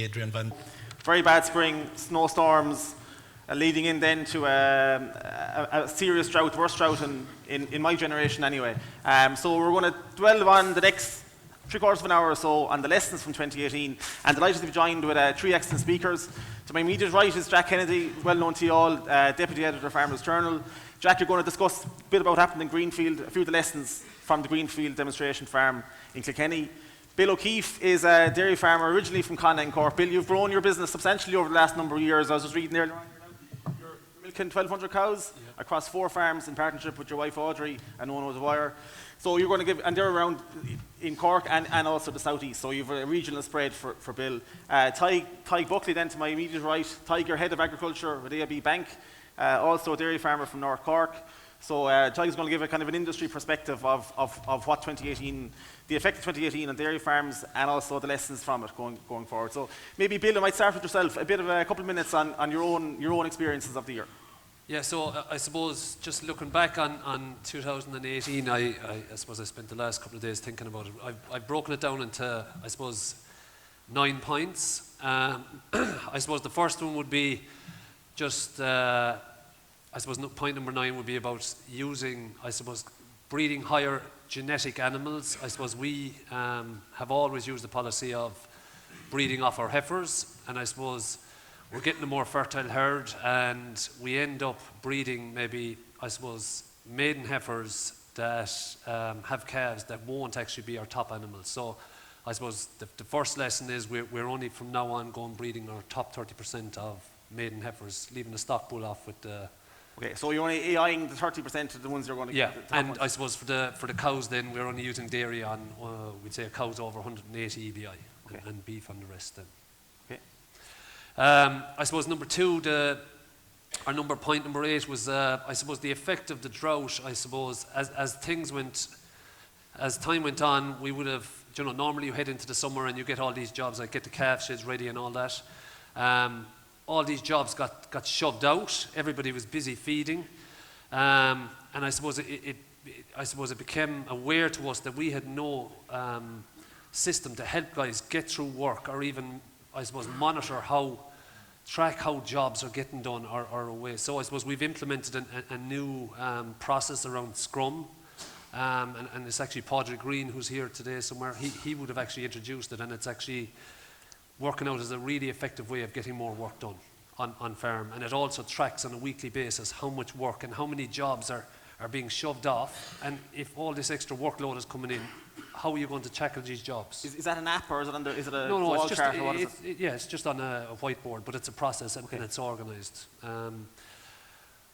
Adrian Van. Very bad spring, snowstorms, leading in then to a serious drought, worst drought in my generation anyway. So we're going to dwell on the next 3/4 of an hour or so on the lessons from 2018, and delighted to be joined with three excellent speakers. To my immediate right is Jack Kennedy, well known to you all, Deputy Editor of Farmers Journal. Jack, you're going to discuss a bit about what happened in Greenfield, a few of the lessons from the Greenfield demonstration farm in Kilkenny. Bill O'Keefe is a dairy farmer originally from Connacht, Cork. Bill, you've grown your business substantially over the last number of years. I was just reading earlier on, you're milking 1,200 cows across 4 farms in partnership with your wife Audrey and Owen O'Dwyer. So you're going to give, and they're around in Cork and also the southeast, so you've a regional spread for Bill. Tadgh Buckley then to my immediate right. Tadgh, you're Head of Agriculture with AIB Bank, also a dairy farmer from North Cork. So Tadgh is going to give a kind of an industry perspective of what 2018, the effect of 2018 on dairy farms, and also the lessons from it going forward. So maybe Bill, I might start with yourself, a bit of a couple of minutes on your own experiences of the year. Yeah, so I suppose just looking back on 2018, I suppose I spent the last couple of days thinking about it. I've broken it down into, I suppose, 9 points. I suppose the first one would be just, I suppose point number 9 would be about using, I suppose, breeding higher genetic animals. I suppose we have always used the policy of breeding off our heifers, and I suppose we're getting a more fertile herd, and we end up breeding maybe, I suppose, maiden heifers that have calves that won't actually be our top animals. So I suppose the first lesson is we're only from now on going breeding our top 30% of maiden heifers, leaving the stock bull off with the... Okay, so you're only AIing the 30% of the ones you're going to yeah, get. and I suppose for the cows then, we're only using dairy on, we'd say cows over 180 EBI, okay, and beef on the rest then. Okay. I suppose number 2, point number 8 was, I suppose, the effect of the drought. I suppose as time went on, we would have, normally you head into the summer and you get all these jobs, like get the calf sheds ready and all that. All these jobs got shoved out. Everybody was busy feeding, and I suppose it became aware to us that we had no system to help guys get through work, or even, I suppose, monitor track how jobs are getting done or away. So I suppose we've implemented a new process around Scrum, and it's actually Padraig Green, who's here today somewhere. He would have actually introduced it, and it's actually working out as a really effective way of getting more work done on farm. And it also tracks on a weekly basis how much work and how many jobs are being shoved off, and if all this extra workload is coming in, how are you going to tackle these jobs? Is that an app, or is it a no, wall it's just, chart, or what is it? Yeah, it's just on a whiteboard, but it's a process, and it's organised.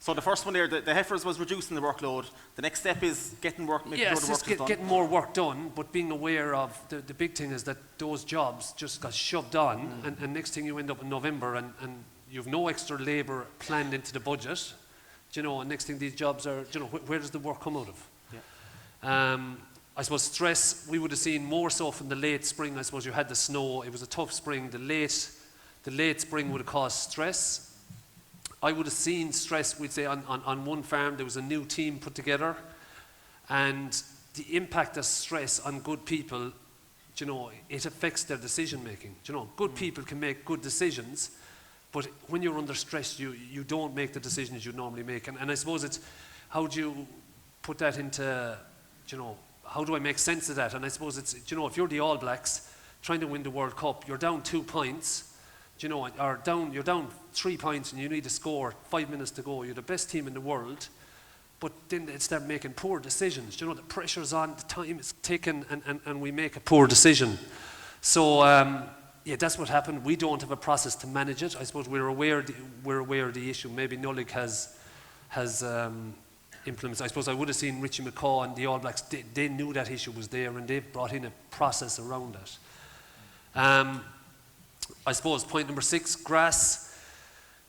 So the first one there, the heifers was reducing the workload. The next step is getting work, making sure the work is done. Getting more work done, but being aware of the big thing is that those jobs just got shoved on, and next thing you end up in November, and you've no extra labour planned into the budget, and next thing these jobs are, where does the work come out of? Yeah. I suppose stress, we would have seen more so from the late spring. I suppose you had the snow, it was a tough spring. The late spring would have caused stress. I would have seen stress, we'd say, on one farm. There was a new team put together, and the impact of stress on good people, it affects their decision making. Good people can make good decisions, but when you're under stress, you don't make the decisions you normally make. And I suppose it's, how do you put that into, how do I make sense of that? And I suppose it's, if you're the All Blacks trying to win the World Cup, you're down 2 points, or you're down 3 points and you need to score 5 minutes to go. You're the best team in the world, but then they start making poor decisions. The pressure's on, the time is taken, and we make a poor decision. So yeah, that's what happened. We don't have a process to manage it. I suppose we're aware of the issue. Maybe Nullig has implemented. I suppose I would have seen Richie McCaw and the All Blacks. They knew that issue was there, and they've brought in a process around it. I suppose point number 6, grass.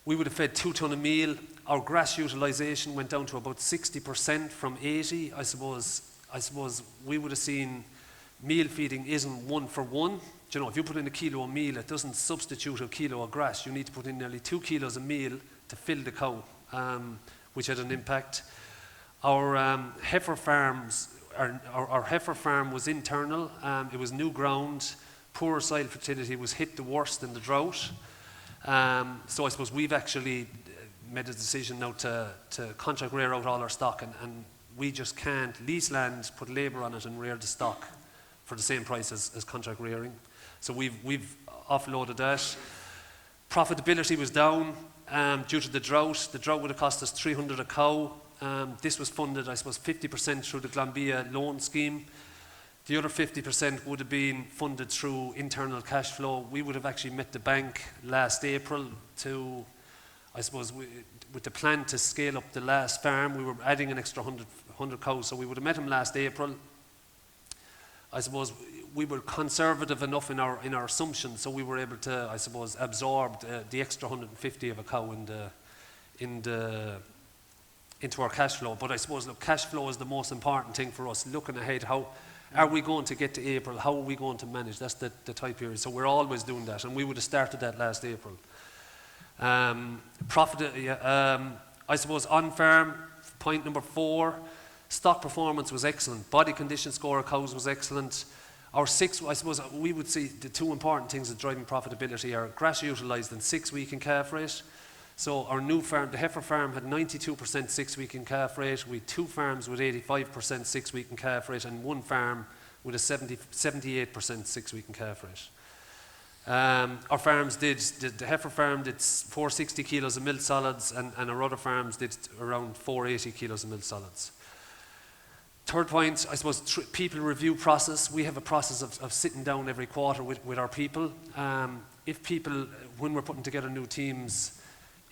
We would have fed 2 tonne of meal. Our grass utilisation went down to about 60% from 80. I suppose we would have seen meal feeding isn't 1 for 1. If you put in a kilo of meal, it doesn't substitute a kilo of grass. You need to put in nearly 2 kilos of meal to fill the cow, which had an impact. Our heifer farm was internal. It was new ground. poor soil fertility was hit the worst in the drought. So I suppose we've actually made a decision now to contract rear out all our stock, and we just can't lease land, put labour on it and rear the stock for the same price as contract rearing. So we've offloaded that. Profitability was down due to the drought. The drought would have cost us 300 a cow. This was funded, I suppose, 50% through the Glanbia loan scheme. The other 50% would have been funded through internal cash flow. We would have actually met the bank last April to, I suppose, with the plan to scale up the last farm. We were adding an extra 100 cows, so we would have met him last April. I suppose we were conservative enough in our assumptions, so we were able to, I suppose, absorb the extra 150 of a cow into our cash flow. But I suppose, look, cash flow is the most important thing for us. Looking ahead, how are we going to get to April? How are we going to manage? That's the type period. So we're always doing that, and we would have started that last April. I suppose on farm, point number 4, stock performance was excellent. Body condition score of cows was excellent. Our 6, I suppose we would see the 2 important things that driving profitability are grass utilised and 6-week in calf rate. So our new farm, the heifer farm, had 92% 6-week in calf rate. We had 2 farms with 85% 6-week in calf rate, and 1 farm with a 78% 6-week in calf rate. Our farms the heifer farm did 460 kilos of milk solids, and our other farms did around 480 kilos of milk solids. Third point, I suppose, people review process. We have a process of sitting down every quarter with our people. If people, when we're putting together new teams,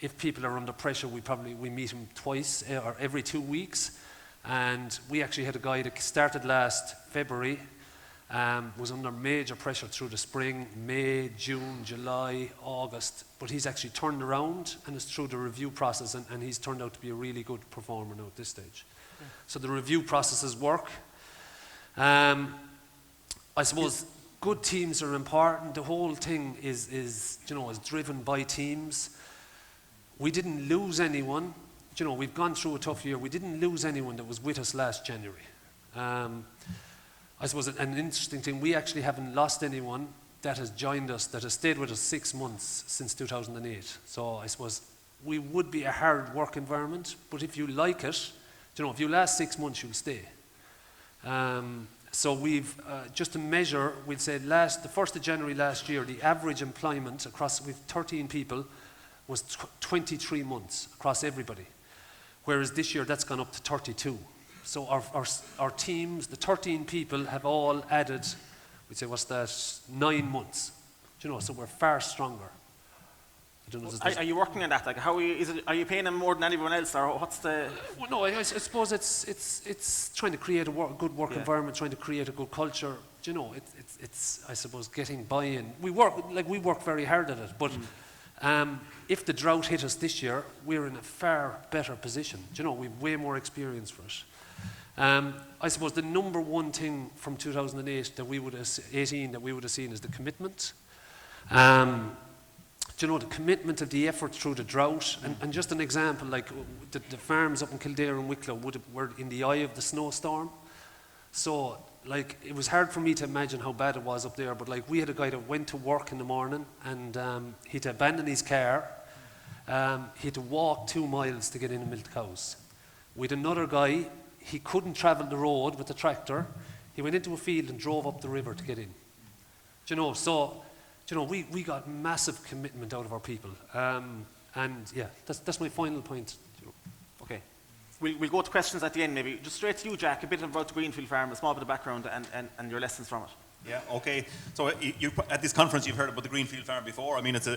if people are under pressure, we meet them twice or every 2 weeks. And we actually had a guy that started last February, was under major pressure through the spring, May, June, July, August, but he's actually turned around and is through the review process, and he's turned out to be a really good performer now at this stage. Yeah. So the review processes work. I suppose good teams are important. The whole thing is driven by teams. We didn't lose anyone. We've gone through a tough year. We didn't lose anyone that was with us last January. I suppose an interesting thing, we actually haven't lost anyone that has joined us, that has stayed with us 6 months since 2008. So I suppose we would be a hard work environment, but if you like it, if you last 6 months, you'll stay. So we've, just to measure, we'd say the 1st of January last year, the average employment across, with 13 people, was 23 months across everybody. Whereas this year, that's gone up to 32. So our teams, the 13 people, have all added, we'd say, 9 months. So we're far stronger. I don't know, are you working on that? Like, are you paying them more than anyone else, or what's the? Well, no, I suppose it's trying to create a good work environment, trying to create a good culture. It's I suppose getting buy-in. We work very hard at it, but if the drought hit us this year, we're in a far better position. We've way more experience for it. I suppose the number one thing from 2008 that we would have seen is the commitment. The commitment of the effort through the drought. And just an example, like the farms up in Kildare and Wicklow were in the eye of the snowstorm. So, it was hard for me to imagine how bad it was up there, but we had a guy that went to work in the morning, and he had to abandon his car. He had to walk 2 miles to get in and milk cows. With another guy, he couldn't travel the road with the tractor. He went into a field and drove up the river to get in. We got massive commitment out of our people. That's my final point. Okay. We'll go to questions at the end, maybe. Just straight to you, Jack, a bit about the Greenfield farm, a small bit of background and your lessons from it. Yeah, okay. So at this conference you've heard about the Greenfield farm before. I mean, it's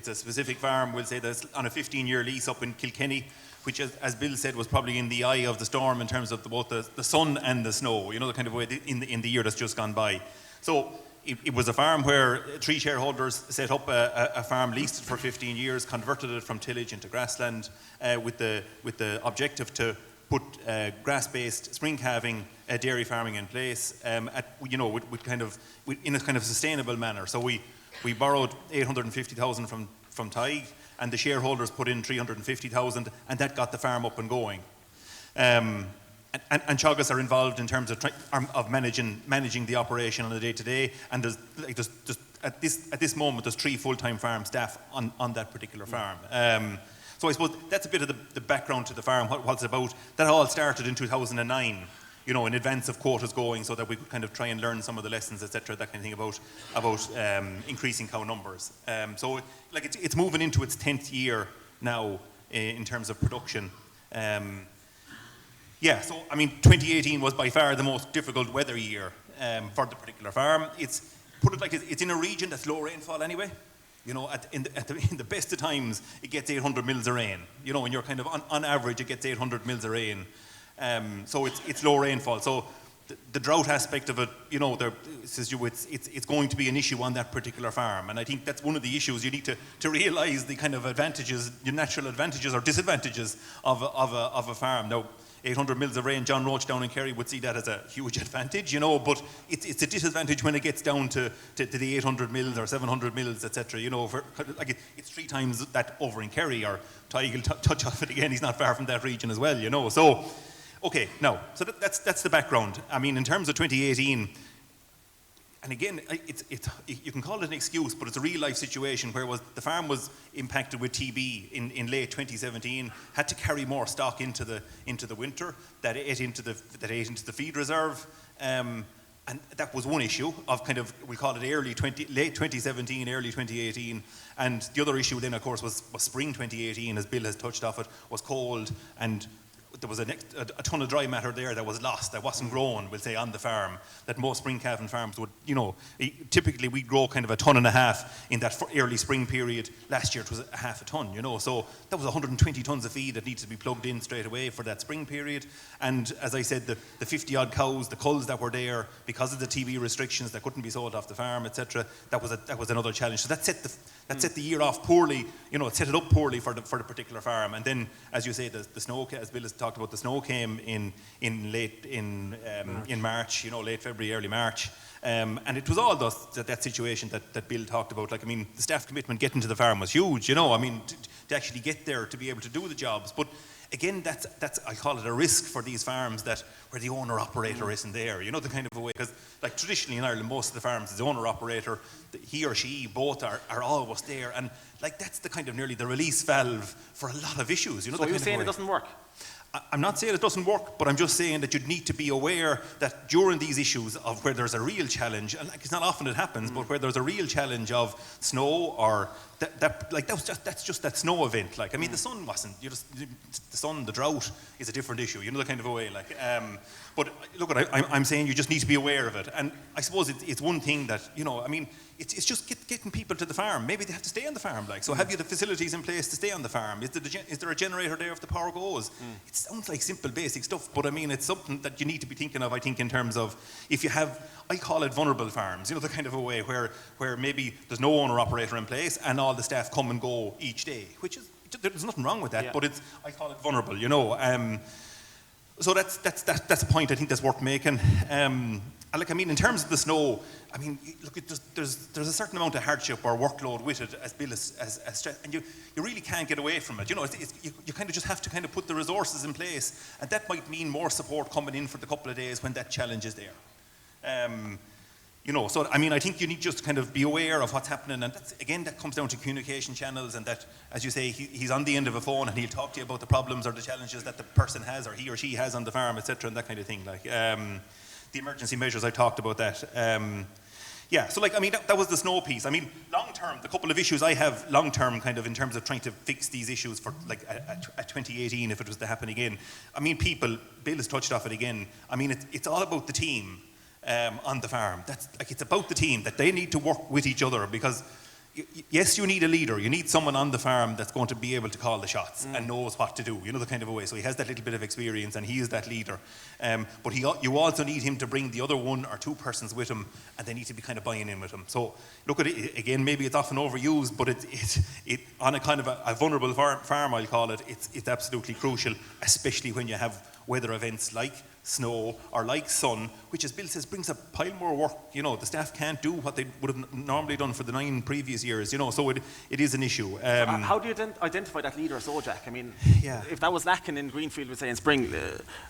a specific farm, we'll say, that's on a 15-year lease up in Kilkenny, which, as Bill said, was probably in the eye of the storm in terms of both the sun and the snow, the kind of way in the year that's just gone by. So it was a farm where 3 shareholders set up a farm, leased it for 15 years, converted it from tillage into grassland, with the objective to put grass-based spring calving dairy farming in place, in a kind of sustainable manner. So we borrowed 850,000 from Tadgh, and the shareholders put in 350,000, and that got the farm up and going. And and Teagasc are involved in terms of managing the operation on a day-to-day, and there's at this moment there's 3 full-time farm staff on that particular farm. So I suppose that's a bit of the background to the farm, what it's about. That all started in 2009, in advance of quotas going, so that we could kind of try and learn some of the lessons, etc., that kind of thing about increasing cow numbers. So like it's moving into its 10th year now in terms of production. Yeah, so I mean, 2018 was by far the most difficult weather year for the particular farm. It's in a region that's low rainfall anyway. In the best of times, it gets 800 mils of rain. And you're kind of on average, it gets 800 mils of rain. So it's low rainfall. So the drought aspect of it, it's going to be an issue on that particular farm. And I think that's one of the issues. You need to realise the kind of advantages, your natural advantages or disadvantages of a farm. Now, 800 mils of rain, John Roach down in Kerry would see that as a huge advantage, but it's a disadvantage when it gets down to the 800 mils or 700 mils, etc. It's 3 times that over in Kerry, or Tadgh will touch off it again. He's not far from that region as well, So, okay, now, so that's the background. I mean, in terms of 2018, and again, you can call it an excuse, but it's a real life situation where the farm was impacted with TB in late 2017, had to carry more stock into the winter that ate into the feed reserve, and that was one issue of kind of, we call it late 2017, early 2018, and the other issue then, of course, was spring 2018, as Bill has touched off it, was cold, and there was a ton of dry matter there that was lost, that wasn't grown, we'll say, on the farm, that most spring calving farms would, typically we grow kind of 1.5 tons in that early spring period. Last year it was 0.5 ton, so that was 120 tons of feed that needs to be plugged in straight away for that spring period. And as I said, the 50 odd cows, the culls that were there, because of the TB restrictions that couldn't be sold off the farm, etc., that was another challenge. So that set the year off poorly, it set it up poorly for the particular farm. And then, as you say, the snow, as Bill has talked about, the snow came in March, late February, early March. And it was all that situation that Bill talked about. Like, I mean, the staff commitment getting to the farm was huge, I mean, to actually get there, to be able to do the jobs. But again, that's I call it a risk for these farms where the owner-operator isn't there, the kind of a way. Because, like, traditionally in Ireland, most of the farms, the owner-operator, he or she, both are always there. And, like, that's the kind of nearly the release valve for a lot of issues, So you're saying it doesn't work? I'm not saying it doesn't work, but I'm just saying that you'd need to be aware that during these issues of where there's a real challenge, and like it's not often it happens, but where there's a real challenge of snow or that's just that snow event. Like, I mean, the sun wasn't. The drought is a different issue. The kind of a way. Like, but look, I'm saying you just need to be aware of it. And I suppose it's one thing that I mean, it's just getting people to the farm. Maybe they have to stay on the farm. Like, so have you the facilities in place to stay on the farm? Is there a generator there if the power goes? It sounds like simple, basic stuff, but I mean, it's something that you need to be thinking of. I think in terms of if you have, I call it vulnerable farms. The kind of a way where maybe there's no owner operator in place and all the staff come and go each day, which is, there's nothing wrong with that, yeah. but I call it vulnerable, So that's a point I think that's worth making. Like, I mean, in terms of the snow, I mean, look, there's a certain amount of hardship or workload with it, as Bill has stressed, and you really can't get away from it. You kind of just have to kind of put the resources in place, and that might mean more support coming in for the couple of days when that challenge is there. So I mean, I think you need just to kind of be aware of what's happening, and that comes down to communication channels, and that, as you say, he's on the end of a phone and he'll talk to you about the problems or the challenges that the person has or he or she has on the farm, etc., and that kind of thing. Like, the emergency measures, I talked about that. So like, I mean, that was the snow piece. I mean, long term, the couple of issues I have long term, kind of in terms of trying to fix these issues for like at 2018, if it was to happen again. I mean, Bill has touched off it again. I mean, it's all about the team. On the farm, it's about the team, that they need to work with each other, because yes, you need a leader, you need someone on the farm that's going to be able to call the shots and knows what to do, the kind of a way. So he has that little bit of experience and he is that leader, but you also need him to bring the other 1 or 2 persons with him, and they need to be kind of buying in with him. So look at it again, maybe it's often overused, but it on a kind of a vulnerable farm, I'll call it, it's absolutely crucial, especially when you have weather events like snow or like sun, which, as Bill says, brings a pile more work. You know, the staff can't do what they would have normally done for the 9 previous years. You know, so it is an issue. How do you identify that leader, so Jack? I mean, Yeah. if that was lacking in Greenfield, we'd say in spring,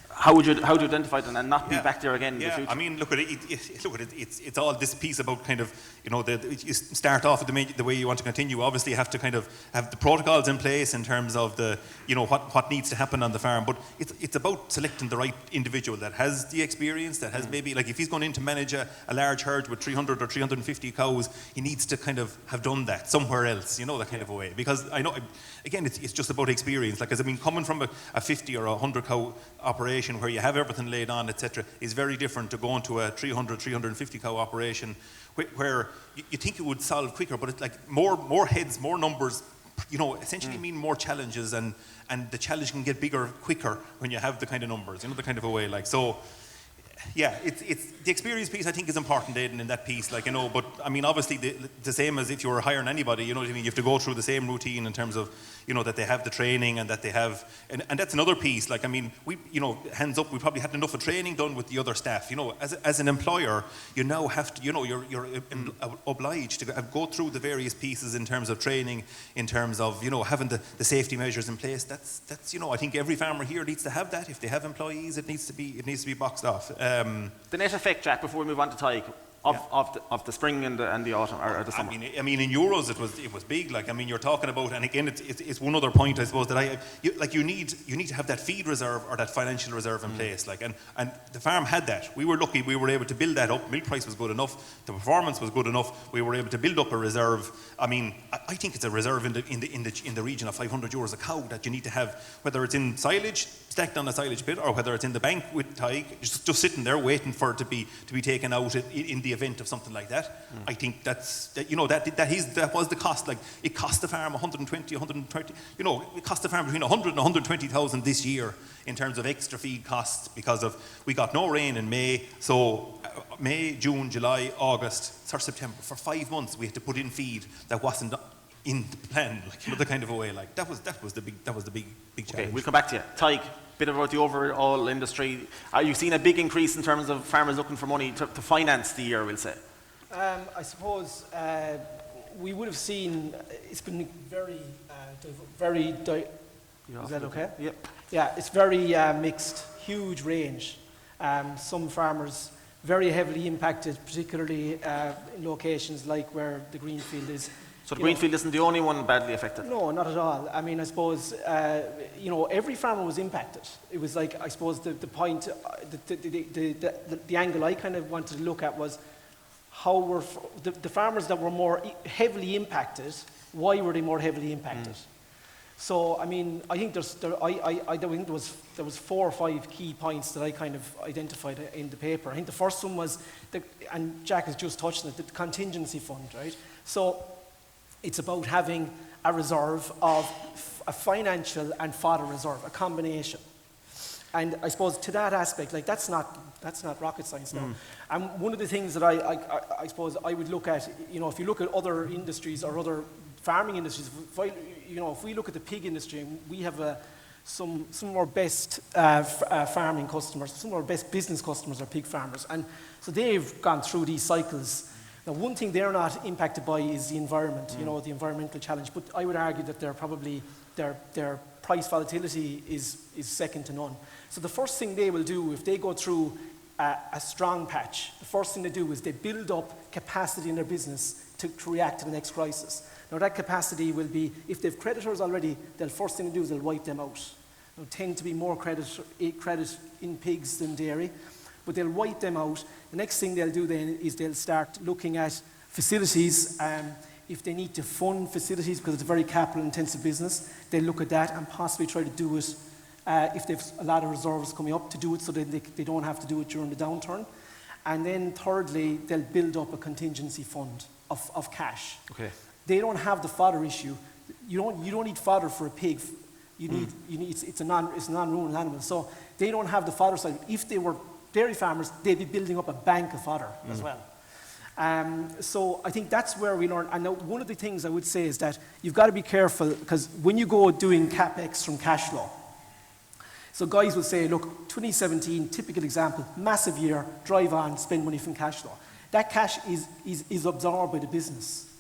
how do you identify it and not be back there again in the future? I mean, look at it. It's all this piece about kind of, you know, you start off with the way you want to continue. Obviously, you have to kind of have the protocols in place in terms of the, you know, what needs to happen on the farm. But it's about selecting the right individual that has the experience, that has maybe, like if he's going in to manage a large herd with 300 or 350 cows, he needs to kind of have done that somewhere else, you know, that kind of a way. Because I know, again, it's just about experience. Like, as I mean, coming from a 50 or a 100 cow operation where you have everything laid on, etc., is very different to going to a 300, 350 cow operation where you think it would solve quicker, but it's like more heads, more numbers, you know, essentially mean more challenges, and the challenge can get bigger quicker when you have the kind of numbers, you know, the kind of a way, like, so. Yeah, it's the experience piece, I think, is important, Aidan, in that piece, like, you know, but I mean, obviously the same as if you were hiring anybody, you know what I mean, you have to go through the same routine in terms of, you know, that they have the training and that they have, and that's another piece, like, I mean, we, you know, hands up, we probably had enough of training done with the other staff, you know, as an employer, you now have to, you know, you're obliged to go through the various pieces in terms of training, in terms of, you know, having the safety measures in place. That's, you know, I think every farmer here needs to have that. If they have employees, it needs to be boxed off. The net effect, Jack, before we move on to Tadhg, of the spring and the autumn or the summer. I mean, in euros, it was big. Like, I mean, you're talking about, and again, it's one other point, I suppose, that you need to have that feed reserve or that financial reserve in place. Like, and the farm had that. We were lucky. We were able to build that up. Milk price was good enough. The performance was good enough. We were able to build up a reserve. I mean, I think it's a reserve in the region of €500 a cow that you need to have, whether it's in silage, stacked on a silage pit, or whether it's in the bank with Tadhg, just sitting there waiting for it to be taken out in the event of something like that. I think that was the cost. Like, it cost the farm 120, you know, it cost the farm between 100 and 120,000 this year in terms of extra feed costs, because of, we got no rain in May, so May, June, July, August, September, for 5 months we had to put in feed that wasn't in the plan, like, you know, the kind of a way, like, that was the big challenge. Okay, we'll come back to you. Tadhg, bit about the overall industry. Are you seeing a big increase in terms of farmers looking for money to finance the year, we'll say? I suppose we would have seen, it's been very, is that okay? Yep. Yeah, it's very mixed, huge range. Some farmers very heavily impacted, particularly in locations like where the Greenfield is. So the Greenfield isn't the only one badly affected? No, not at all. I mean, I suppose, you know, every farmer was impacted. It was like, I suppose, the point, the angle I kind of wanted to look at was how were the farmers that were more heavily impacted, why were they more heavily impacted? So, I mean, I think there was 4 or 5 key points that I kind of identified in the paper. I think the first one was, and Jack has just touched on it, the contingency fund, right? So, it's about having a reserve of a financial and fodder reserve, a combination. And I suppose to that aspect, like, that's not rocket science now. And one of the things that I suppose I would look at, you know, if you look at other industries or other farming industries, if we look at the pig industry, we have some of our best farming customers, some of our best business customers are pig farmers. And so they've gone through these cycles. Now, one thing they're not impacted by is the environment, you know, the environmental challenge. But I would argue that their price volatility is second to none. So the first thing they will do if they go through a strong patch, the first thing they do is they build up capacity in their business to react to the next crisis. Now, that capacity will be, if they've creditors already, the first thing they do is they'll wipe them out. There tend to be more credit in pigs than dairy, but they'll wipe them out. The next thing they'll do then is they'll start looking at facilities. If they need to fund facilities, because it's a very capital-intensive business, they'll look at that and possibly try to do it if they've a lot of reserves coming up to do it, so that they don't have to do it during the downturn. And then thirdly, they'll build up a contingency fund of cash. Okay. They don't have the fodder issue. You don't need fodder for a pig. You need it's a non-ruminant animal. So they don't have the fodder side. If they were dairy farmers, they'd be building up a bank of fodder as well. So I think that's where we learn. And now one of the things I would say is that you've got to be careful, because when you go doing capex from cash flow, So guys will say, look, 2017, typical example, massive year, drive on, spend money from cash flow. That cash is absorbed by the business.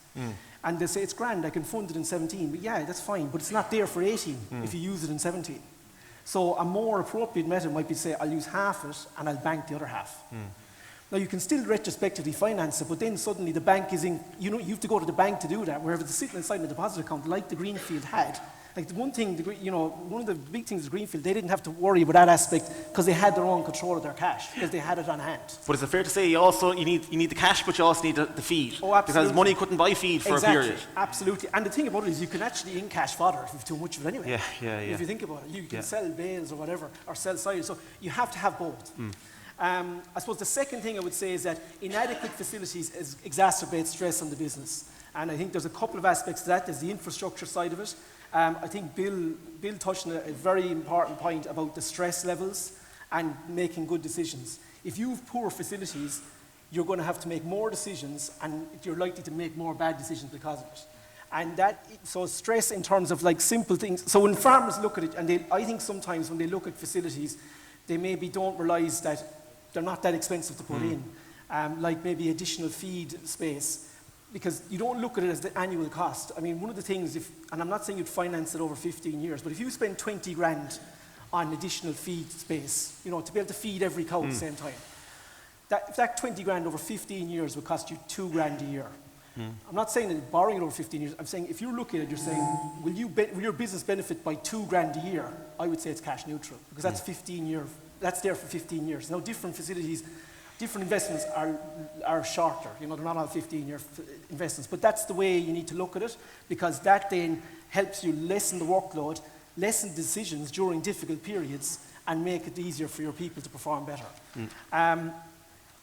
And they say, it's grand, I can fund it in 17. But yeah, that's fine, but it's not there for 18 if you use it in 17. So a more appropriate method might be to say, I'll use half it and I'll bank the other half. Now you can still retrospectively finance it, but then suddenly the bank is in, you have to go to the bank to do that, whereas it's sitting inside the deposit account like the Greenfield had. Like the one thing, one of the big things with Greenfield, they didn't have to worry about that aspect because they had their own control of their cash, because they had it on hand. But is it fair to say you need the cash, but you also need the feed? Oh, absolutely. Because money couldn't buy feed for a period. Absolutely. And the thing about it is you can actually in-cash fodder if you have too much of it anyway. Yeah. If you think about it. You can sell bales or whatever, or sell silage. So you have to have both. I suppose the second thing I would say is that inadequate facilities exacerbate stress on the business. And I think there's a couple of aspects to that. There's the infrastructure side of it. I think Bill touched on a very important point about the stress levels and making good decisions. If you have poor facilities, you're going to have to make more decisions, and you're likely to make more bad decisions because of it. And so stress in terms of like simple things. So when farmers look at it, and I think sometimes when they look at facilities, they maybe don't realise that they're not that expensive to put in, like maybe additional feed space. Because you don't look at it as the annual cost. I mean, one of the things, and I'm not saying you'd finance it over 15 years, but if you spend 20 grand on additional feed space, to be able to feed every cow at the same time, if that 20 grand over 15 years would cost you 2 grand a year. I'm not saying that borrowing it over 15 years, I'm saying if you're looking at it, you're saying, will your business benefit by 2 grand a year? I would say it's cash neutral, because that's 15 years. That's there for 15 years. Now, different facilities, different investments are shorter. They're not all 15-year investments. But that's the way you need to look at it, because that then helps you lessen the workload, lessen decisions during difficult periods, and make it easier for your people to perform better.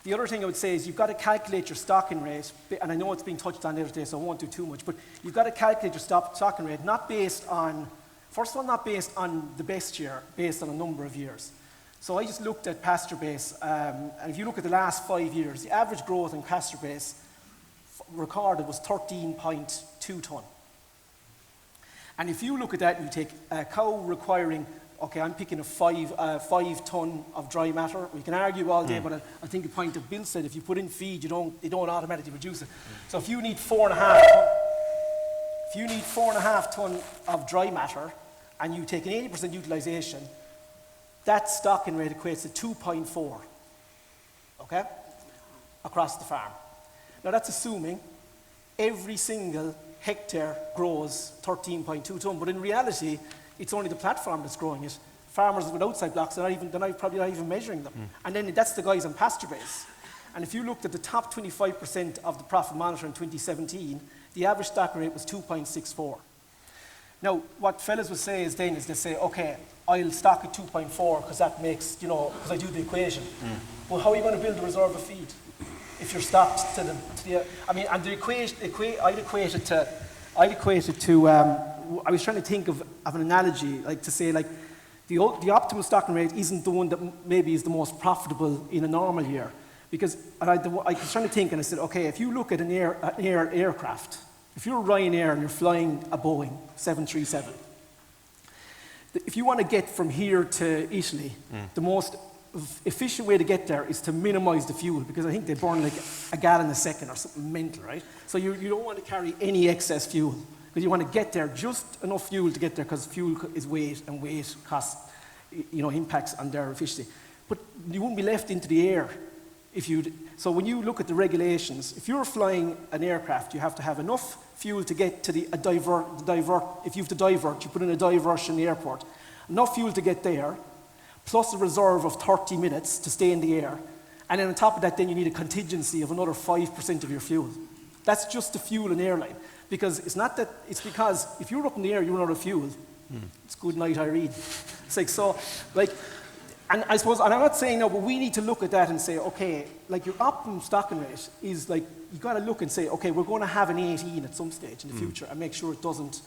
The other thing I would say is you've got to calculate your stocking rate, and I know it's being touched on the other day, so I won't do too much, but you've got to calculate your stocking rate, first of all, not based on the best year, based on a number of years. So I just looked at pasture base, and if you look at the last 5 years, the average growth in pasture base recorded was 13.2 tonne. And if you look at that, and you take a cow requiring, okay, I'm picking a 5 tonne of dry matter. We can argue all day, but I think the point that Bill said, if you put in feed, you don't automatically reduce it. So if you need 4.5 tonne of dry matter, and you take an 80% utilisation, that stocking rate equates to 2.4, okay, across the farm. Now that's assuming every single hectare grows 13.2 tonne, but in reality, it's only the platform that's growing it. Farmers with outside blocks, they're probably not even measuring them. And then that's the guys on pasture base. And if you looked at the top 25% of the profit monitor in 2017, the average stocking rate was 2.64. Now, what fellas will say is they say, okay, I'll stock at 2.4 because that makes, because I do the equation. Well, how are you going to build a reserve of feed if you're stocked to the and the equation, I'd equate it to, I was trying to think of an analogy, like to say, like, the optimal stocking rate isn't the one that maybe is the most profitable in a normal year. Because I was trying to think, and I said, okay, if you look at an aircraft, if you're Ryanair and you're flying a Boeing 737, if you want to get from here to Italy, the most efficient way to get there is to minimize the fuel, because I think they burn like a gallon a second or something mental, right? So you don't want to carry any excess fuel, because you want to get there just enough fuel to get there, because fuel is weight, and weight costs, impacts on their efficiency. But you wouldn't be left into the air so when you look at the regulations, if you're flying an aircraft, you have to have enough fuel to get to a divert. If you have to divert, you put in a diversion in the airport. Enough fuel to get there, plus a reserve of 30 minutes to stay in the air. And then on top of that, then you need a contingency of another 5% of your fuel. That's just the fuel in the airline. Because it's because if you're up in the air, you run out of fuel. It's good night, Irene. It's like, so, like, and I suppose, and I'm not saying no, but we need to look at that and say, okay, like your optimum stocking rate is like, you got to look and say, okay, we're going to have an 18 at some stage in the future, and make sure it doesn't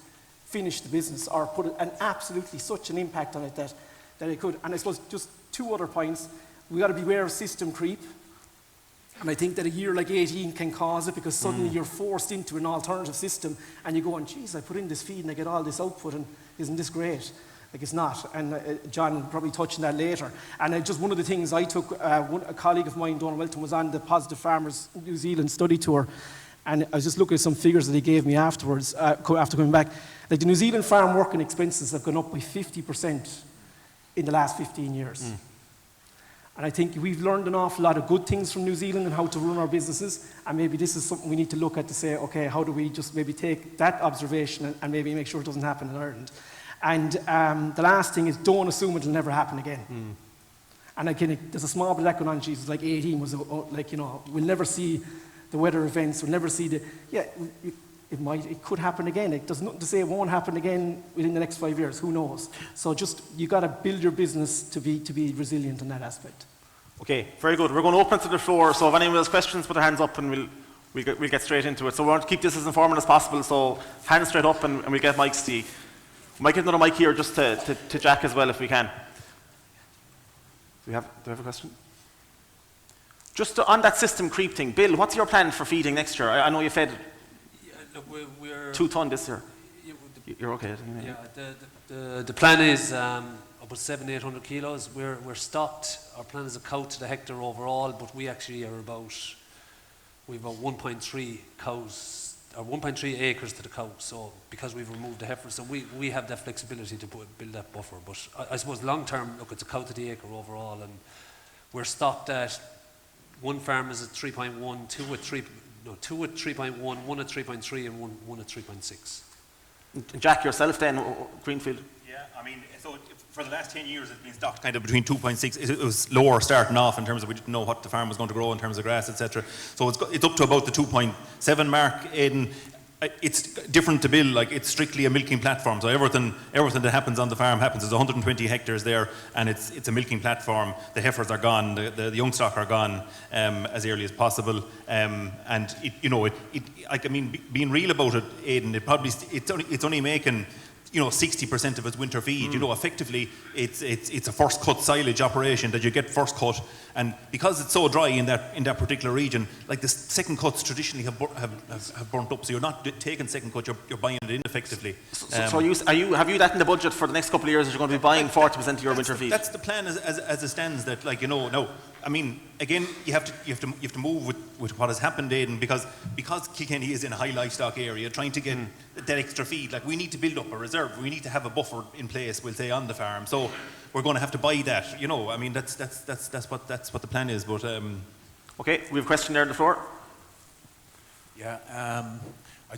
finish the business or put absolutely such an impact on it that it could. And I suppose just 2 other points. We got to beware of system creep. And I think that a year like 18 can cause it, because suddenly you're forced into an alternative system and you're going, geez, I put in this feed and I get all this output, and isn't this great? Like it's not, and John will probably touch on that later. And just one of the things I took, a colleague of mine, Donald Welton, was on the Positive Farmers New Zealand study tour, and I was just looking at some figures that he gave me afterwards, after coming back. Like the New Zealand farm working expenses have gone up by 50% in the last 15 years. And I think we've learned an awful lot of good things from New Zealand and how to run our businesses, and maybe this is something we need to look at to say, okay, how do we just maybe take that observation and maybe make sure it doesn't happen in Ireland. And the last thing is, don't assume it'll never happen again. And again, there's a small bit of that going on. Jesus, like 18 was like, you know, we'll never see the weather events. We'll never see it could happen again. It does nothing to say it won't happen again within the next 5 years. Who knows? So just you got to build your business to be resilient in that aspect. Okay, very good. We're going to open it to the floor. So if anyone has questions, put their hands up, and we'll get straight into it. So we want to keep this as informative as possible. So hands straight up, and we'll get mics to you. We might get another mic here just to Jack as well, if we can. Do we have a question? Just on that system creep thing, Bill, what's your plan for feeding next year? I know you fed We're 2 ton this year. You're okay. Yeah, the plan is about 700-800 kilos. We're stocked. Our plan is a cow to the hectare overall, but we actually are we've about 1.3 cows, or 1.3 acres to the cow. So because we've removed the heifer, so we have that flexibility to build that buffer. But I suppose long term, look, it's a cow to the acre overall, and we're stocked at one farm is at 3.1, two at 3.1, one at 3.3, and one at 3.6. Jack, yourself then, Greenfield? Yeah, I mean, so for the last 10 years it's been stocked kind of between 2.6, it was lower starting off in terms of we didn't know what the farm was going to grow in terms of grass, etc. So it's up to about the 2.7 mark, Aidan. It's different to Bill, like it's strictly a milking platform. So everything that happens on the farm happens. There's 120 hectares there, and it's a milking platform. The heifers are gone, the young stock are gone as early as possible. And being real about it, Aidan, it's only making 60% of its winter feed. Effectively, it's a first cut silage operation that you get first cut, and because it's so dry in that particular region, like the second cuts traditionally have burnt up. So you're not taking second cut; you're buying it in effectively. So have you that in the budget for the next couple of years? That you're going to be buying 40% of your winter feed? That's the plan as it stands. That no. I mean, again, you have to move with what has happened, Aidan, because Kilkenny is in a high livestock area, trying to get that extra feed. Like, we need to build up a reserve. We need to have a buffer in place, we'll say, on the farm. So we're going to have to buy that. I mean, that's what the plan is. But okay, we have a question there on the floor. Yeah, I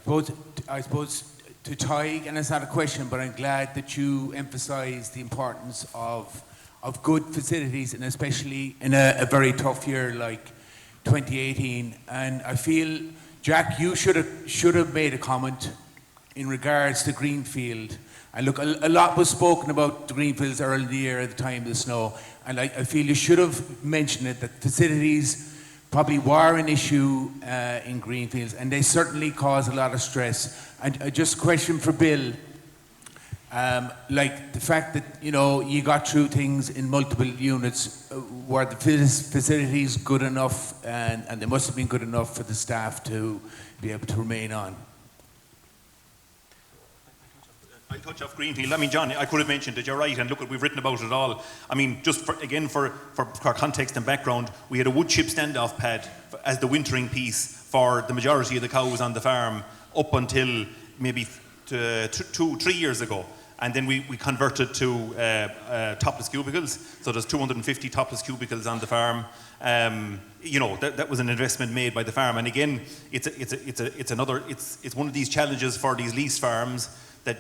suppose to Tadhg, and it's not a question, but I'm glad that you emphasise the importance of good facilities, and especially in a very tough year like 2018. And I feel, Jack, you should have made a comment in regards to Greenfield. And look, a lot was spoken about the Greenfields early in the year at the time of the snow, and I feel you should have mentioned it, that facilities probably were an issue in Greenfields, and they certainly cause a lot of stress. And just a question for Bill. Like the fact that you got through things in multiple units, were the facilities good enough, and they must have been good enough for the staff to be able to remain on? I'll touch off Greenfield. I mean, John, I could have mentioned it, you're right, and look, we've written about it all. I mean, just for context and background, we had a wood chip standoff pad as the wintering piece for the majority of the cows on the farm up until maybe 2-3 years ago. And then we converted to topless cubicles. So there's 250 topless cubicles on the farm. That was an investment made by the farm. And again, it's one of these challenges for these lease farms that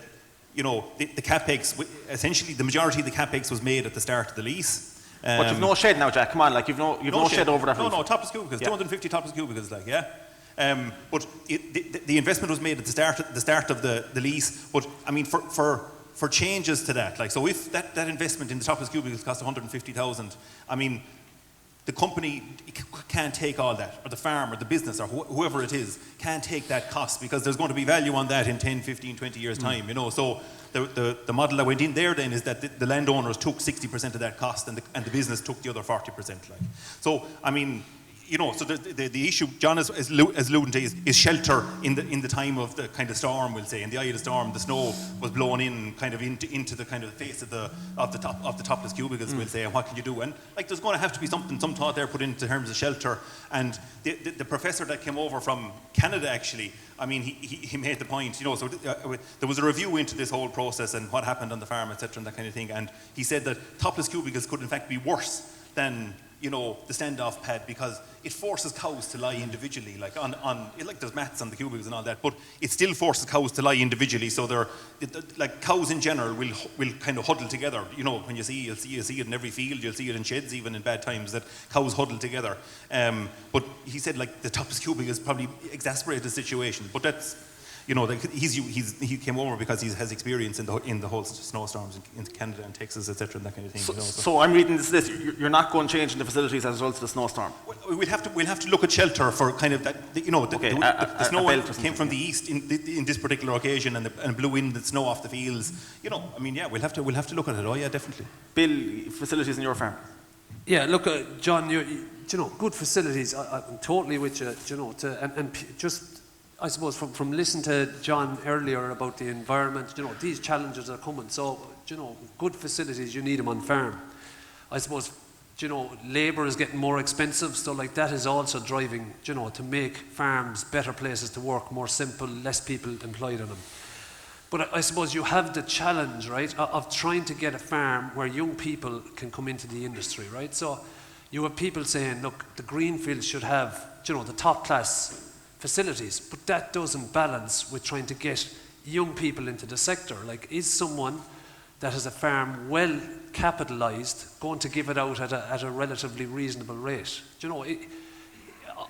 the capex, essentially the majority of the capex was made at the start of the lease. But you've no shed now, Jack. Come on, like you've no shed over that roof. No, topless cubicles, yeah. 250 topless cubicles, like, yeah. But the investment was made at the start of the lease. But I mean, for changes to that, like, so if that investment in the topless cubicles cost 150,000, I mean, the company can't take all that, or the farm, or the business, or whoever it is, can't take that cost, because there's going to be value on that in 10, 15, 20 years' time, So the model that went in there then is that the landowners took 60% of that cost, and the business took the other 40%. Like, so I mean, you know, so the issue John is alluding to is shelter in the time of the kind of storm, we'll say. In the eye of the storm, the snow was blown in kind of into the kind of face of the topless cubicles, we'll say. And what can you do? And like, there's going to have to be some thought there put into terms of shelter. And the professor that came over from Canada, actually, I mean, he made the point, you know. So there was a review into this whole process and what happened on the farm, etc., and that kind of thing. And he said that topless cubicles could in fact be worse than, you know, the standoff pad, because it forces cows to lie individually, like like there's mats on the cubicles and all that, but it still forces cows to lie individually. So like cows in general will kind of huddle together. You know, when you'll see it in every field, you'll see it in sheds even in bad times, that cows huddle together. But he said like the topless cubicles probably exacerbate the situation, but that's, you know, like he came over because he has experience in the whole snowstorms in Canada and Texas, etc., and that kind of thing. So, you know, so I'm reading this. You're not going to change in the facilities as a result of the snowstorm. Well, we'll have to look at shelter for kind of that. You know, the snow came from the east in this particular occasion, and blew in the snow off the fields. You know, I mean, yeah, we'll have to look at it. Oh, yeah, definitely. Bill, facilities in your farm. Yeah, look, John, you know, good facilities. I'm totally with you. You know, just, I suppose from listening to John earlier about the environment, you know, these challenges are coming. So, you know, good facilities, you need them on farm. I suppose, you know, labour is getting more expensive, so like that is also driving, you know, to make farms better places to work, more simple, less people employed on them. But I suppose you have the challenge, right, of trying to get a farm where young people can come into the industry, right? So you have people saying, look, the Greenfield should have, you know, the top class facilities, but that doesn't balance with trying to get young people into the sector. Like, is someone that has a farm well capitalised going to give it out at a relatively reasonable rate? Do you know,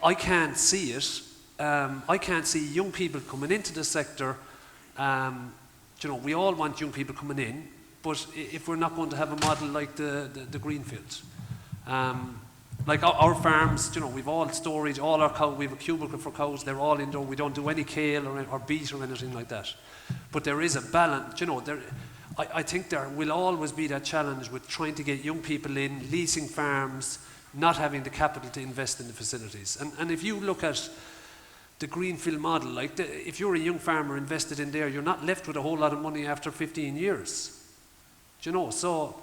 I can't see it. I can't see young people coming into the sector. You know, we all want young people coming in, but if we're not going to have a model like the Greenfield, like our farms, you know, we've all storage, all our cows, we have a cubicle for cows, they're all indoor, we don't do any kale or beet or anything like that. But there is a balance, you know, I think there will always be that challenge with trying to get young people in, leasing farms, not having the capital to invest in the facilities. And if you look at the Greenfield model, like if you're a young farmer invested in there, you're not left with a whole lot of money after 15 years. Do you know, so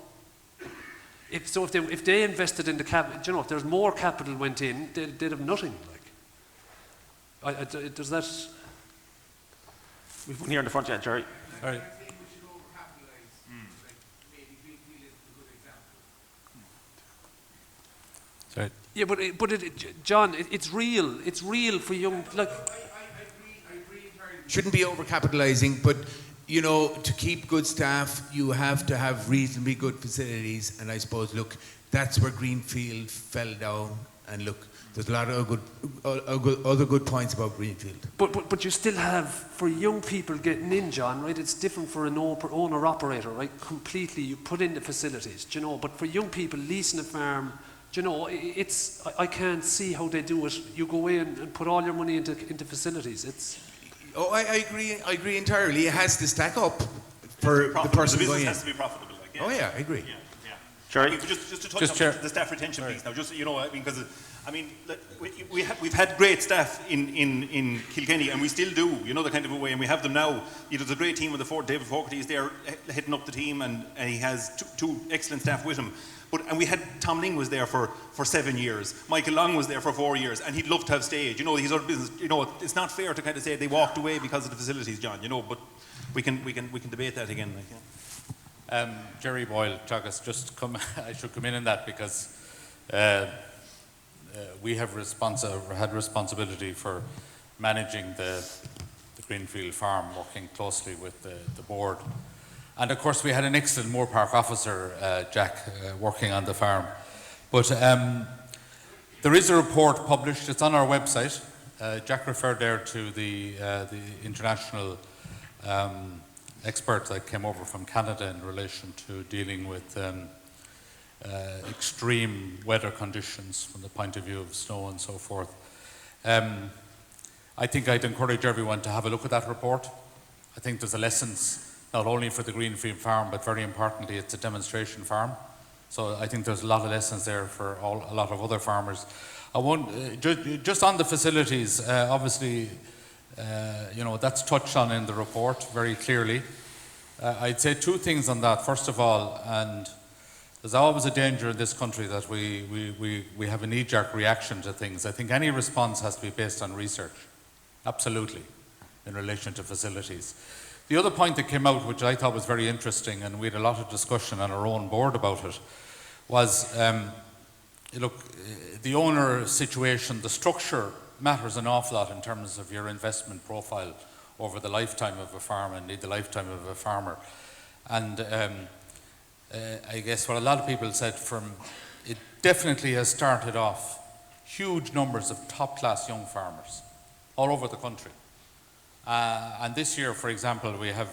if they invested in the capital, you know, if there's more capital went in, they'd have nothing. Like, does that? We've one here in the front, yeah, Jerry. Sorry. Sorry. Yeah, but John, it's real. It's real for young. Like, I agree entirely. Shouldn't be overcapitalizing, but you know, to keep good staff, you have to have reasonably good facilities. And I suppose, look, that's where Greenfield fell down. And look, there's a lot of other good points about Greenfield. But you still have, for young people getting in, John, right? It's different for an owner-operator, right? Completely, you put in the facilities, do you know? But for young people leasing a farm, do you know, I can't see how they do it. You go in and put all your money into facilities. Oh, I agree entirely. It has to stack up for the person the going in. business has to be profitable. Like, yeah. Oh yeah, I agree. Yeah. Sure. I mean, just to touch on the staff retention piece now, just, you know, I mean, because I mean, we've had great staff in Kilkenny, and we still do, you know, the kind of a way, and we have them now. You know, there's a great team with David Fogarty is there heading up the team, and he has two excellent staff with him. And we had Tom Ling was there for 7 years. Michael Long was there for 4 years, and he'd love to have stayed. You know, his other business. You know, it's not fair to kind of say they walked away because of the facilities, John. You know, but we can debate that again. Like, yeah. Jerry Boyle, Chagas, I should come in that because we have had responsibility for managing the Greenfield farm, working closely with the board. And of course we had an excellent Moore Park officer, Jack, working on the farm. But there is a report published, it's on our website. Jack referred there to the international expert that came over from Canada in relation to dealing with extreme weather conditions from the point of view of snow and so forth. I think I'd encourage everyone to have a look at that report. I think there's a lessons not only for the Greenfield farm, but very importantly, it's a demonstration farm. So I think there's a lot of lessons there for a lot of other farmers. I won't, just on the facilities, obviously, that's touched on in the report very clearly. I'd say two things on that. First of all, and there's always a danger in this country that we have a knee-jerk reaction to things. I think any response has to be based on research, absolutely, in relation to facilities. The other point that came out, which I thought was very interesting, and we had a lot of discussion on our own board about it, was, look, the owner situation, the structure matters an awful lot in terms of your investment profile over the lifetime of a farm and indeed the lifetime of a farmer. And I guess what a lot of people said, it definitely has started off huge numbers of top-class young farmers all over the country. And this year, for example, we have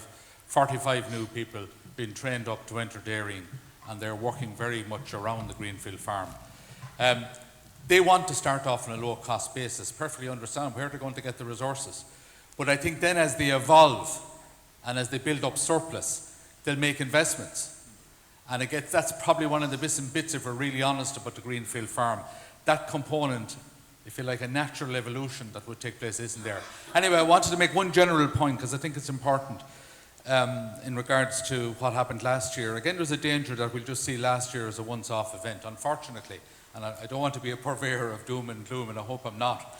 45 new people being trained up to enter dairying, and they're working very much around the Greenfield farm. They want to start off on a low-cost basis, perfectly understand where they're going to get the resources. But I think then as they evolve and as they build up surplus, they'll make investments. And again, that's probably one of the missing bits, if we're really honest about the Greenfield farm. That component, if you like, a natural evolution that would take place isn't there. Anyway, I wanted to make one general point because I think it's important in regards to what happened last year. Again, there's a danger that we'll just see last year as a once-off event, unfortunately. And I don't want to be a purveyor of doom and gloom, and I hope I'm not.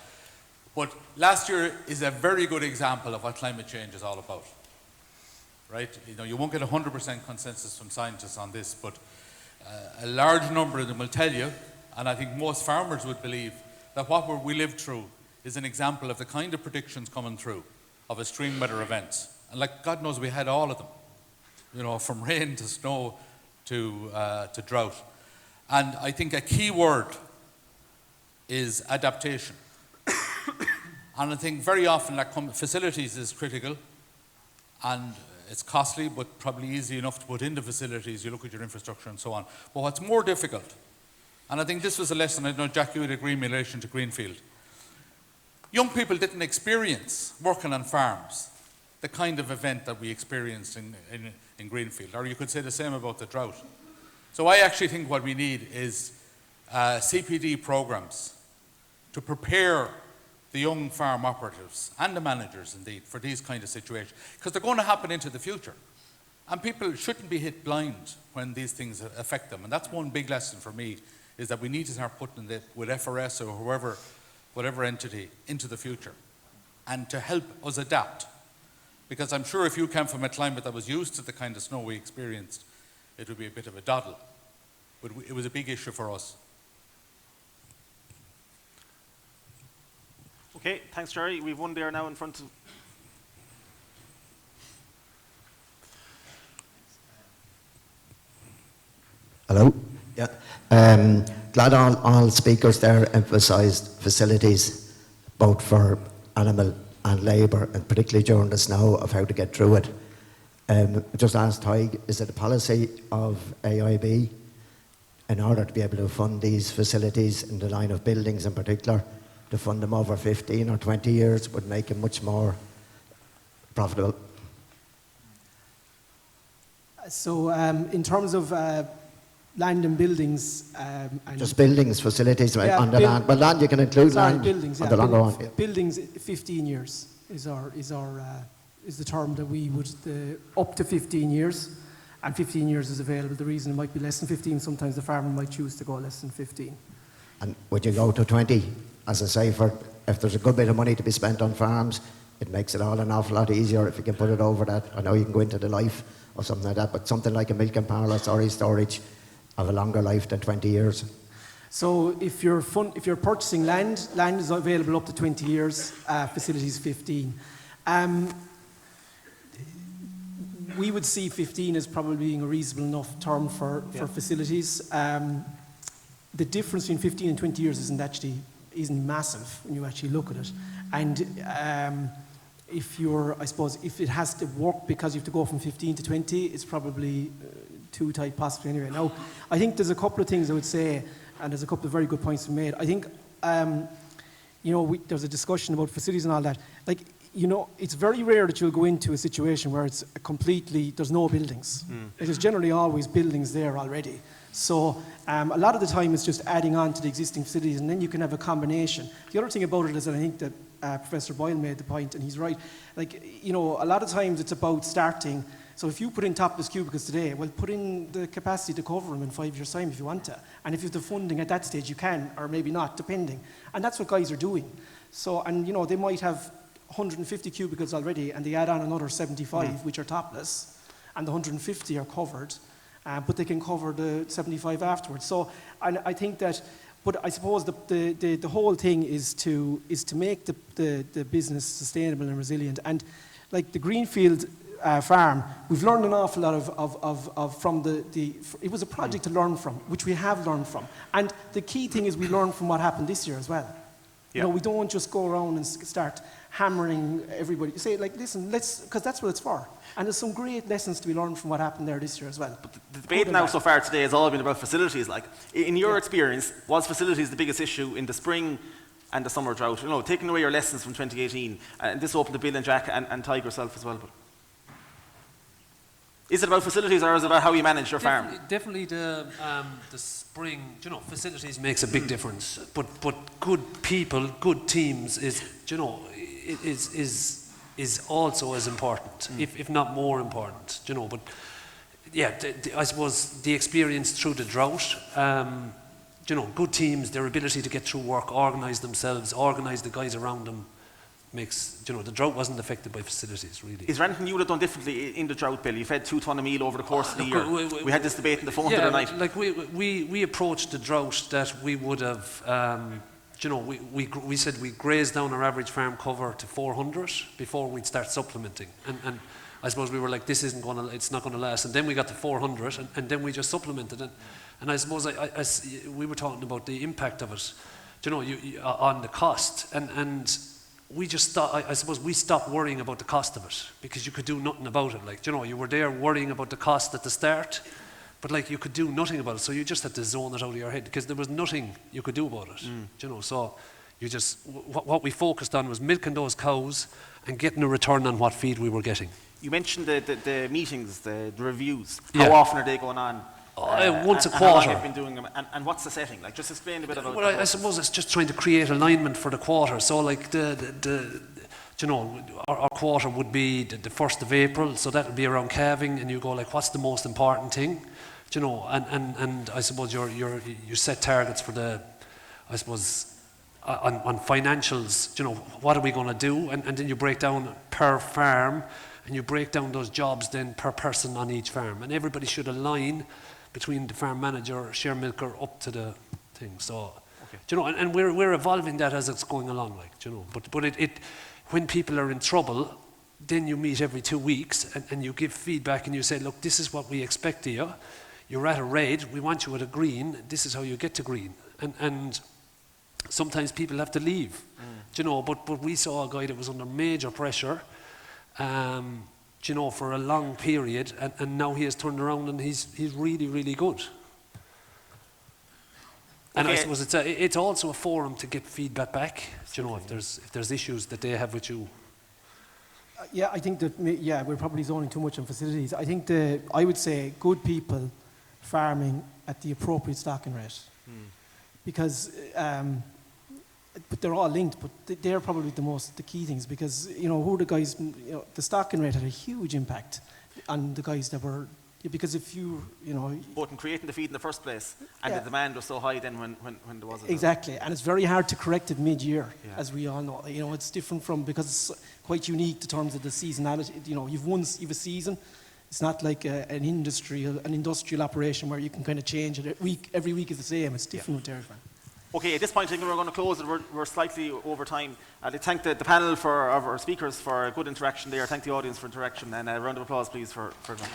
But last year is a very good example of what climate change is all about. Right? You won't get 100% consensus from scientists on this, but a large number of them will tell you, and I think most farmers would believe, that what we lived through is an example of the kind of predictions coming through of extreme weather events. And like God knows we had all of them, from rain to snow to drought. And I think a key word is adaptation. And I think very often that facilities is critical, and it's costly, but probably easy enough to put into facilities. You look at your infrastructure and so on. But what's more difficult, and I think this was a lesson, I know Jack, you would agree in relation to Greenfield. Young people didn't experience working on farms the kind of event that we experienced in Greenfield, or you could say the same about the drought. So I actually think what we need is CPD programs to prepare the young farm operatives and the managers indeed for these kind of situations, because they're going to happen into the future. And people shouldn't be hit blind when these things affect them. And that's one big lesson for me, is that we need to start putting it with FRS or whatever entity into the future, and to help us adapt. Because I'm sure if you came from a climate that was used to the kind of snow we experienced, it would be a bit of a doddle. But it was a big issue for us. Okay, thanks, Jerry. We've one there now in front of... Hello. Yeah. Glad all speakers there emphasised facilities, both for animal and labour, and particularly during the snow, of how to get through it. Just ask Tadgh, is it a policy of AIB in order to be able to fund these facilities in the line of buildings in particular, to fund them over 15 or 20 years would make them much more profitable? So in terms of land and buildings... and just buildings, facilities, right, yeah, on the land. But land, you can include land buildings, on yeah, the longer one. Yeah. Buildings, 15 years is the term that we would, up to 15 years, and 15 years is available. The reason it might be less than 15, sometimes the farmer might choose to go less than 15. And would you go to 20? As I say, if there's a good bit of money to be spent on farms, it makes it all an awful lot easier if you can put it over that. I know you can go into the life of something like that, but something like a milk and parlour, storage, have a longer life than 20 years. So if you're purchasing land is available up to 20 years, facilities 15. We would see 15 as probably being a reasonable enough term for facilities. The difference between 15 and 20 years isn't massive when you actually look at it. And if it has to work because you have to go from 15 to 20, it's probably too tight possibly anyway. Now, I think there's a couple of things I would say, and there's a couple of very good points made. I think, there's a discussion about facilities and all that. It's very rare that you'll go into a situation where it's there's no buildings. There's generally always buildings there already. So a lot of the time it's just adding on to the existing facilities, and then you can have a combination. The other thing about it is that I think that Professor Boyle made the point, and he's right. Like, you know, a lot of times it's about starting. So if you put in topless cubicles today, well, put in the capacity to cover them in 5 years' time if you want to. And if you have the funding at that stage, you can, or maybe not, depending. And that's what guys are doing. So, and you know, they might have 150 cubicles already, and they add on another 75, which are topless, and the 150 are covered, but they can cover the 75 afterwards. So, and I think that, but I suppose the whole thing is to make the business sustainable and resilient. And like the Greenfield farm, we've learned an awful lot of from it was a project to learn from, which we have learned from. And the key thing is we learn from what happened this year as well. Yeah. You know, we don't just go around and start hammering everybody. Say, like, listen, because that's what it's for. And there's some great lessons to be learned from what happened there this year as well. But the debate now so far today has all been about facilities. Like, in your experience, was facilities the biggest issue in the spring and the summer drought? You know, taking away your lessons from 2018, and this opened to Bill and Jack and Tadgh yourself as well. But is it about facilities, or is it about how you manage your farm? Definitely the spring, you know, facilities makes a big difference. But good people, good teams is, you know, is also as important, if not more important, you know. But yeah, I suppose the experience through the drought, you know, good teams, their ability to get through work, organise themselves, organise the guys around them, makes, you know, the drought wasn't affected by facilities, really. Is there anything you would have done differently in the drought, Bill? You've had 2 ton of meal over the course of the year. We had this debate on the phone the other night. Like we approached the drought that we would have, you know, we said we grazed down our average farm cover to 400 before we'd start supplementing. And I suppose we were like, this isn't going to, it's not going to last. And then we got to 400, and then we just supplemented it. And I suppose we were talking about the impact of it, you know, on the cost. And we just thought, I suppose we stopped worrying about the cost of it, because you could do nothing about it. Like, you know, you were there worrying about the cost at the start, but like you could do nothing about it. So you just had to zone it out of your head, because there was nothing you could do about it. You know, so you just, what we focused on was milking those cows and getting a return on what feed we were getting. You mentioned the meetings, the reviews. Yeah. How often are they going on? Once a and how long quarter. have you been doing them? And what's the setting? Like, just explain a bit about. Well, I suppose it's just trying to create alignment for the quarter. So, like you know, our quarter would be the 1st of April, so that would be around calving, and you go like, what's the most important thing? You know, and I suppose you set targets for the, I suppose, on financials. You know, what are we going to do? And then you break down per farm, and you break down those jobs then per person on each farm, and everybody should align between the farm manager, share milker, up to the thing. So, you know, and we're evolving that as it's going along, like, you know. But it when people are in trouble, then you meet every 2 weeks and you give feedback and you say, look, this is what we expect of you. You're at a red, we want you at a green, this is how you get to green. And sometimes people have to leave, you know, but we saw a guy that was under major pressure, you know, for a long period, and now he has turned around and he's really, really good. And I suppose it's also a forum to get feedback back, you know, if there's issues that they have with you. Yeah, I think that, yeah, we're probably zoning too much on facilities. I think I would say good people farming at the appropriate stocking rate. Because, but they're all linked, but they're probably the key things, because, you know, who are the guys, you know, the stocking rate had a huge impact on the guys that were, because if you know... Both in creating the feed in the first place, and the demand was so high then when there wasn't. Exactly, and it's very hard to correct it mid-year, as we all know. You know, it's different because it's quite unique in terms of the seasonality. You know, you've a season. It's not like an industrial operation where you can kind of change it every week is the same. It's different with dairy farm. Okay, at this point I think we're going to close it. We're slightly over time. I thank the panel for our speakers for a good interaction there. Thank the audience for interaction, and a round of applause please for them.